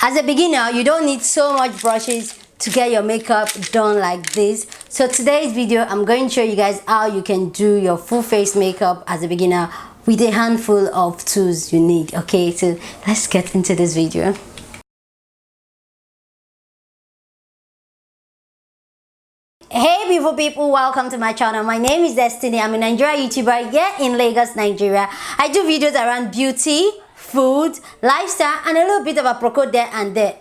as a beginner, you don't need so much brushes to get your makeup done like this. So today's video, I'm going to show you guys how you can do your full face makeup as a beginner with a handful of tools you need. Okay, so let's get into this video. Hey beautiful people, welcome to my channel. My name is Destiny. I'm a Nigerian YouTuber here in Lagos, Nigeria. I do videos around beauty, food, lifestyle, and a little bit of a proco there and there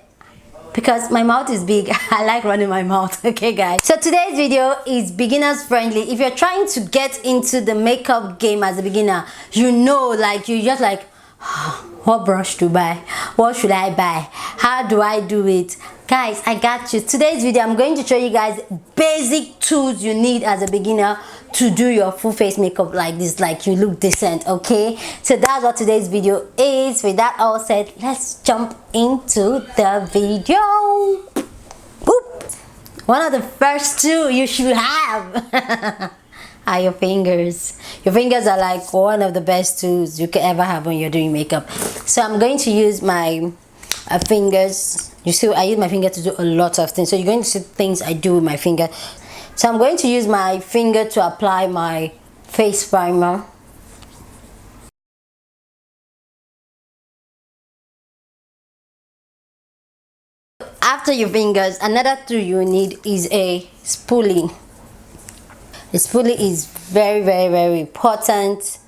because my mouth is big. I like running my mouth. Okay guys, so today's video is beginners friendly. If you're trying to get into the makeup game as a beginner, you know, like you just like, what brush to buy, what should I buy, how do I do it? Guys, I got you. Today's video, I'm going to show you guys basic tools you need as a beginner to do your full face makeup like this, like you look decent. Okay, so that's what today's video is. With that all said, let's jump into the video. Boop. One of the first two you should have are your fingers. Your fingers are like one of the best tools you can ever have when you're doing makeup. So I'm going to use my fingers. You see, I use my finger to do a lot of things. So you're going to see things I do with my finger. So I'm going to use my finger to apply my face primer. After your fingers, another tool you need is a spoolie. The spoolie is very important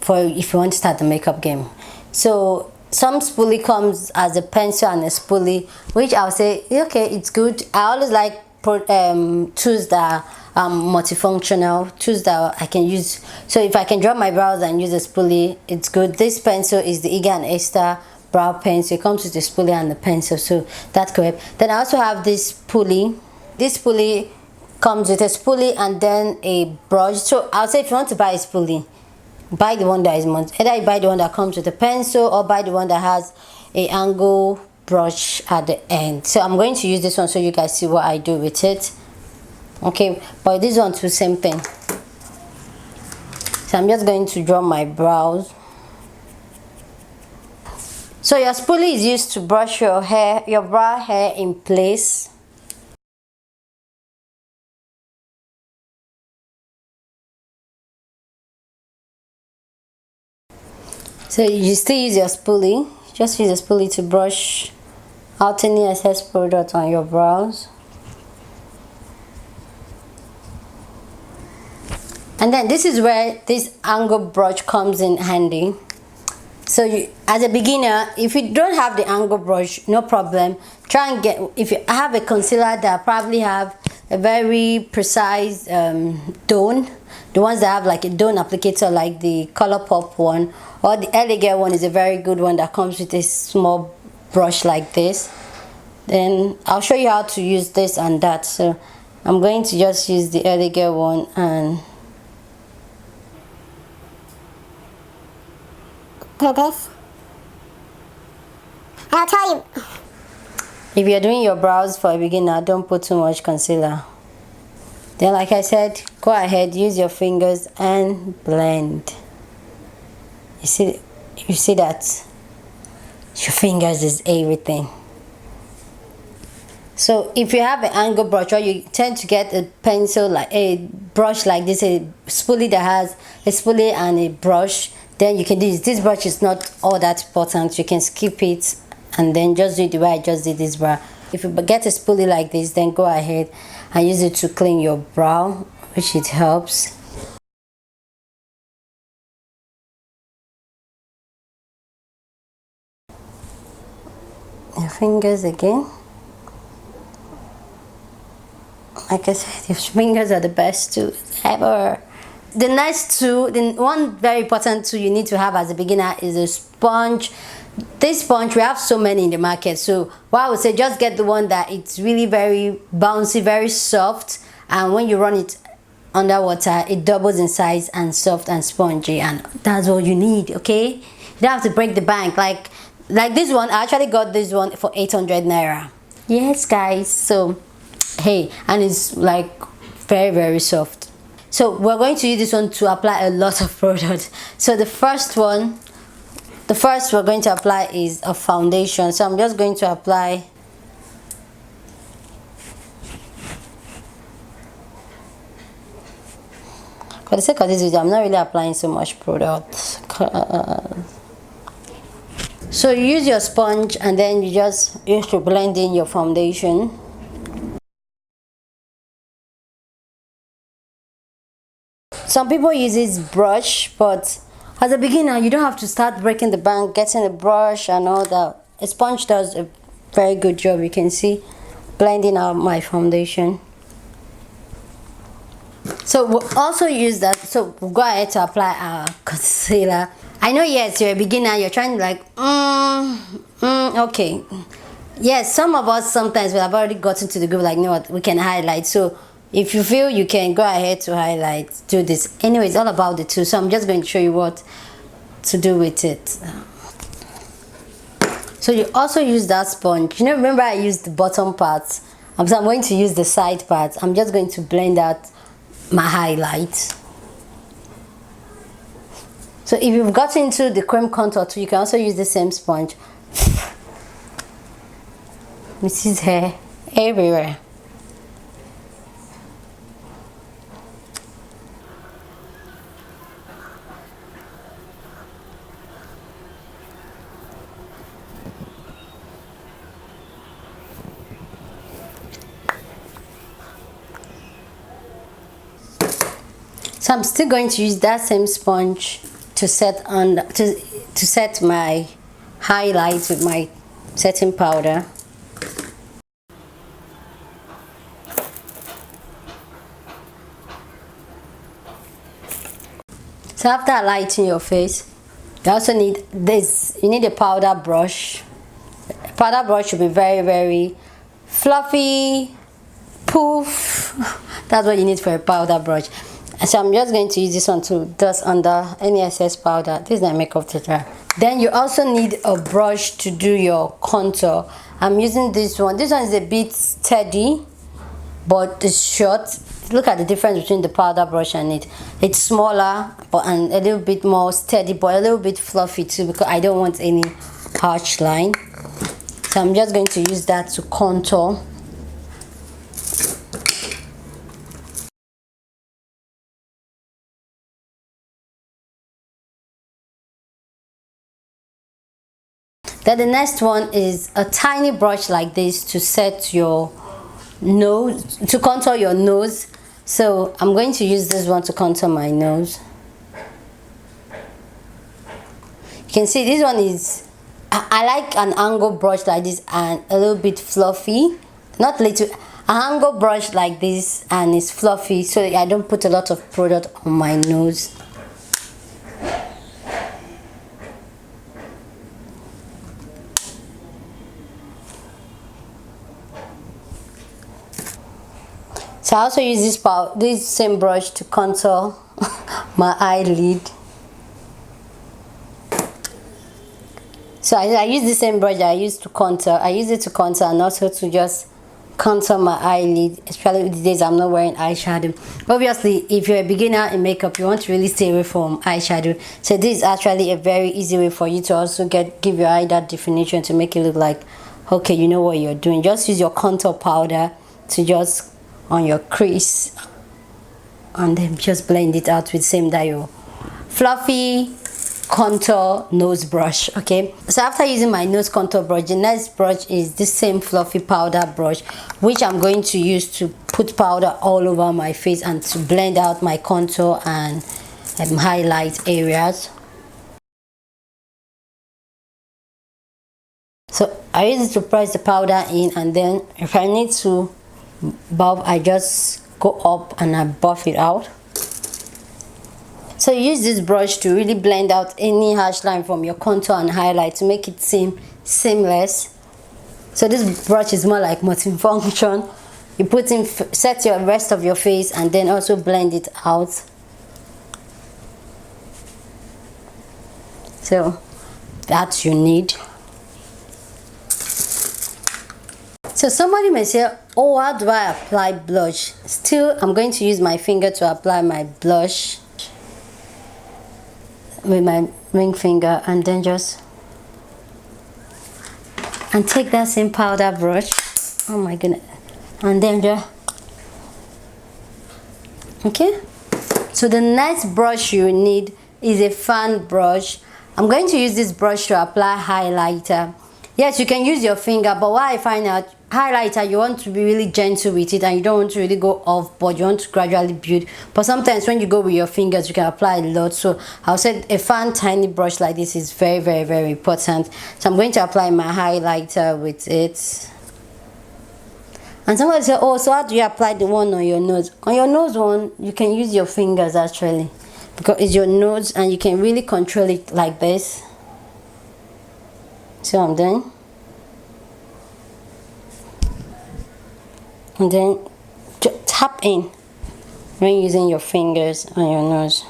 for if you want to start the makeup game. So some spoolie comes as a pencil and a spoolie, which I'll say okay, it's good. I always like tools that are multifunctional, tools that I can use. So if I can draw my brows and use a spoolie, it's good. This pencil is the Egan Esther brow pencil. It comes with the spoolie and the pencil, so that's correct. Then I also have this pulley. This pulley comes with a spoolie and then a brush. So I'll say if you want to buy a spoolie, buy the one that is either you buy the one that comes with a pencil or buy the one that has a angle brush at the end. So I'm going to use this one so you guys see what I do with it. Okay, but this one too, same thing. So I'm just going to draw my brows. So your spoolie is used to brush your hair, your brow hair in place. So you still use your spoolie. Just use a spoolie to brush out any excess product on your brows. And then this is where this angle brush comes in handy. So you, as a beginner, if you don't have the angle brush, no problem. Try and get, if you have a concealer that probably have a very precise tone, the ones that have like a tone applicator like the ColourPop one, or the Elegant one is a very good one that comes with a small brush like this. Then I'll show you how to use this and that. So I'm going to just use the Elegant one, and do this. I'll tell you, if you're doing your brows for a beginner, don't put too much concealer. Then like I said, go ahead, use your fingers and blend. You see that your fingers is everything. So if you have an angle brush, or you tend to get a pencil, like a brush like this, a spoolie that has a spoolie and a brush, then you can do this. This brush is not all that important. You can skip it and then just do it the way I just did this brow. If you get a spoolie like this, then go ahead and use it to clean your brow, which it helps. Your fingers again. Like I said, your fingers are the best tools ever. The next tool, the one very important tool you need to have as a beginner is a sponge. This sponge, we have so many in the market, so what I would say, just get the one that it's really very bouncy, very soft, and when you run it underwater, it doubles in size and soft and spongy, and that's all you need. Okay, you don't have to break the bank like this one. I actually got this one for 800 naira. Yes guys, so hey, and it's like very soft. So we're going to use this one to apply a lot of product. So the first one, the first we're going to apply is a foundation. So I'm just going to apply for the sake of this video. I'm not really applying so much product. So you use your sponge and then you just use to blend in your foundation. Some people use this brush, but as a beginner you don't have to start breaking the bank, getting a brush and all that. A sponge does a very good job. You can see blending out my foundation. So we'll also use that. So we'll go ahead to apply our concealer. I know, yes, you're a beginner, you're trying to like okay, yes, some of us sometimes we have already gotten to the group like, you know what, we can highlight. So if you feel you can go ahead to highlight, do this. Anyway, it's all about the tool, so I'm just going to show you what to do with it. So you also use that sponge. You know, remember I used the bottom parts, so I'm going to use the side parts. I'm just going to blend out my highlights. So if you've got into the cream contour too, you can also use the same sponge. This is hair everywhere. So I'm still going to use that same sponge to set on to set my highlights with my setting powder. So after lighting your face, you also need this. You need a powder brush. A powder brush should be very, very fluffy, poof. That's what you need for a powder brush. So I'm just going to use this one to dust under any excess powder. This is my makeup tutorial. Then you also need a brush to do your contour. I'm using this one. This one is a bit sturdy, but it's short. Look at the difference between the powder brush and it. It's smaller but and a little bit more sturdy, but a little bit fluffy too, because I don't want any harsh line. So I'm just going to use that to contour. Then the next one is a tiny brush like this to set your nose, to contour your nose. So I'm going to use this one to contour my nose. You can see this one is, I like an angle brush like this and a little bit fluffy. Not little, an angle brush like this and it's fluffy, so I don't put a lot of product on my nose. So I also use this same brush to contour my eyelid. So I use the same brush I used to contour. I use it to contour and also to just contour my eyelid, especially the days I'm not wearing eyeshadow. Obviously, if you're a beginner in makeup, you want to really stay away from eyeshadow. So this is actually a very easy way for you to also give your eye that definition, to make it look like, okay, you know what you're doing. Just use your contour powder to just on your crease and then just blend it out with same that your fluffy contour nose brush. Okay, so after using my nose contour brush, the next brush is this same fluffy powder brush, which I'm going to use to put powder all over my face and to blend out my contour and highlight areas. So I use it to press the powder in, and then if I need to buff, I just go up and I buff it out. So use this brush to really blend out any harsh line from your contour and highlight to make it seem seamless. So this brush is more like multifunction. You put in, set your rest of your face and then also blend it out. So that you need. So somebody may say, oh, how do I apply blush? Still, I'm going to use my finger to apply my blush with my ring finger, and then just and take that same powder brush. Oh my goodness. And then just, okay. So the next brush you need is a fan brush. I'm going to use this brush to apply highlighter. Yes, you can use your finger, but what I find out, highlighter, you want to be really gentle with it and you don't want to really go off, but you want to gradually build. But sometimes when you go with your fingers, you can apply a lot. So I'll say a fan tiny brush like this is very, very, very important. So I'm going to apply my highlighter with it. And somebody said, oh, so how do you apply the one on your nose? On your nose one, you can use your fingers actually, because it's your nose and you can really control it like this. So I'm done. And then just tap in when using your fingers on your nose.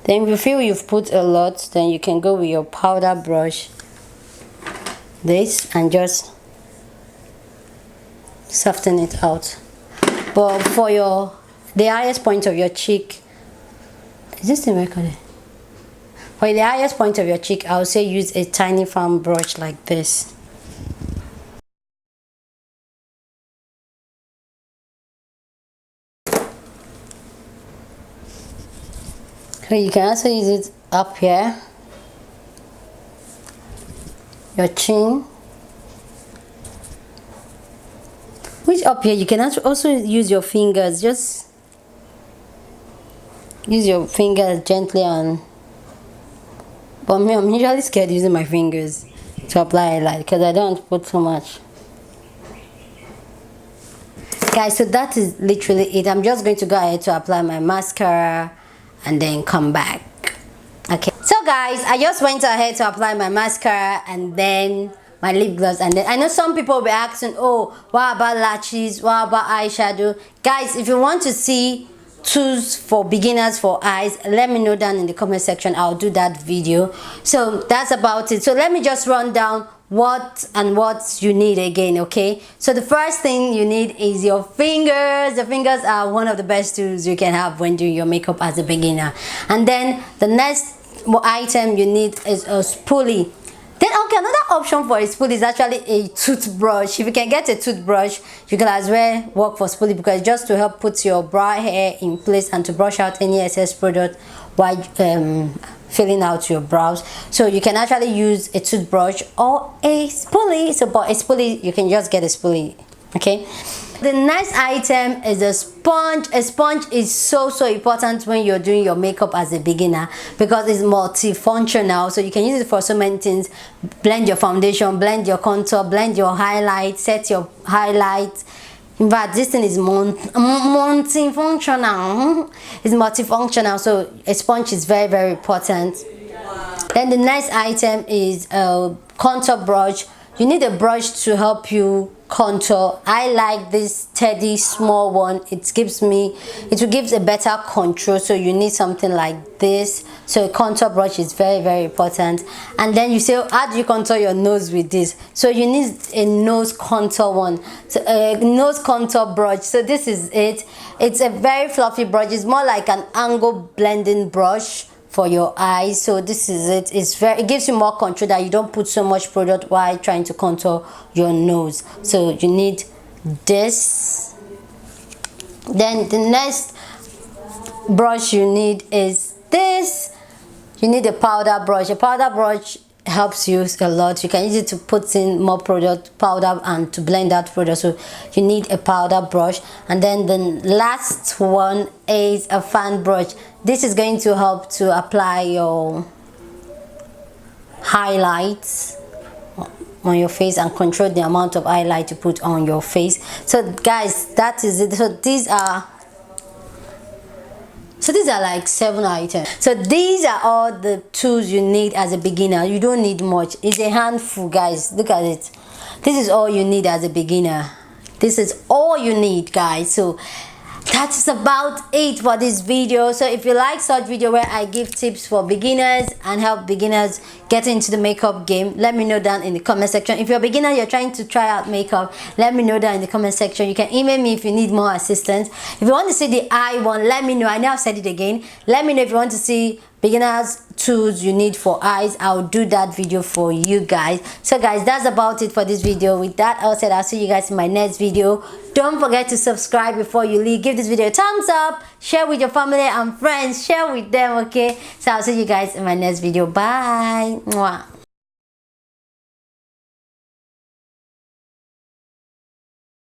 Then if you feel you've put a lot, then you can go with your powder brush, this, and just soften it out. But for the highest point of your cheek, is this the recording? For the highest point of your cheek, I would say use a tiny fan brush like this. So you can also use it up here, your chin, which up here you can also use your fingers. Just use your fingers gently on. But me, I'm usually scared using my fingers to apply highlight because I don't put so much. Guys, so that is literally it. I'm just going to go ahead to apply my mascara and then come back. Okay, so guys, I just went ahead to apply my mascara and then my lip gloss, and then I know some people will be asking, oh, what about lashes, what about eyeshadow? Guys, if you want to see tools for beginners for eyes, let me know down in the comment section. I'll do that video. So that's about it. So let me just run down what you need again. Okay, so the first thing you need is your fingers. The fingers are one of the best tools you can have when doing your makeup as a beginner. And then the next item you need is a spoolie. Then okay, another option for a spoolie is actually a toothbrush. If you can get a toothbrush, you can as well work for spoolie, because just to help put your brow hair in place and to brush out any excess product while filling out your brows. So you can actually use a toothbrush or a spoolie. So but a spoolie, you can just get a spoolie. Okay, the next item is a sponge. A sponge is so important when you're doing your makeup as a beginner, because it's multifunctional. So you can use it for so many things. Blend your foundation, blend your contour, blend your highlight, set your highlights. In fact, this thing is multifunctional. It's multifunctional, so a sponge is very, very important. Then the next item is a contour brush. You need a brush to help you contour. I like this steady small one. It will give a better control, so you need something like this. So a contour brush is very, very important. And then you say, how do you contour your nose with this? So you need a nose contour one, so a nose contour brush. So this is it. It's a very fluffy brush. It's more like an angle blending brush for your eyes. So this is it. It gives you more control, that you don't put so much product while trying to contour your nose. So you need this. Then the next brush you need is this. You need a powder brush. A powder brush helps you a lot. You can use it to put in more product, powder, and to blend out product. So you need a powder brush. And then the last one is a fan brush. This is going to help to apply your highlights on your face and control the amount of highlight you put on your face. So guys, that is it. So these are like 7 items. So these are all the tools you need as a beginner. You don't need much. It's a handful, guys. Look at it. This is all you need as a beginner. This is all you need, guys. So that's about it for this video. So if you like such video where I give tips for beginners and help beginners get into the makeup game, let me know down in the comment section. If you're a beginner, you're trying to try out makeup, let me know down in the comment section. You can email me if you need more assistance. If you want to see the eye one, let me know. I know I've said it again. Let me know if you want to see beginners tools you need for eyes, I'll do that video for you guys. So guys, that's about it for this video. With that all said, I'll see you guys in my next video. Don't forget to subscribe before you leave. Give this video a thumbs up, share with your family and friends, share with them, okay? So I'll see you guys in my next video. Bye. Mwah.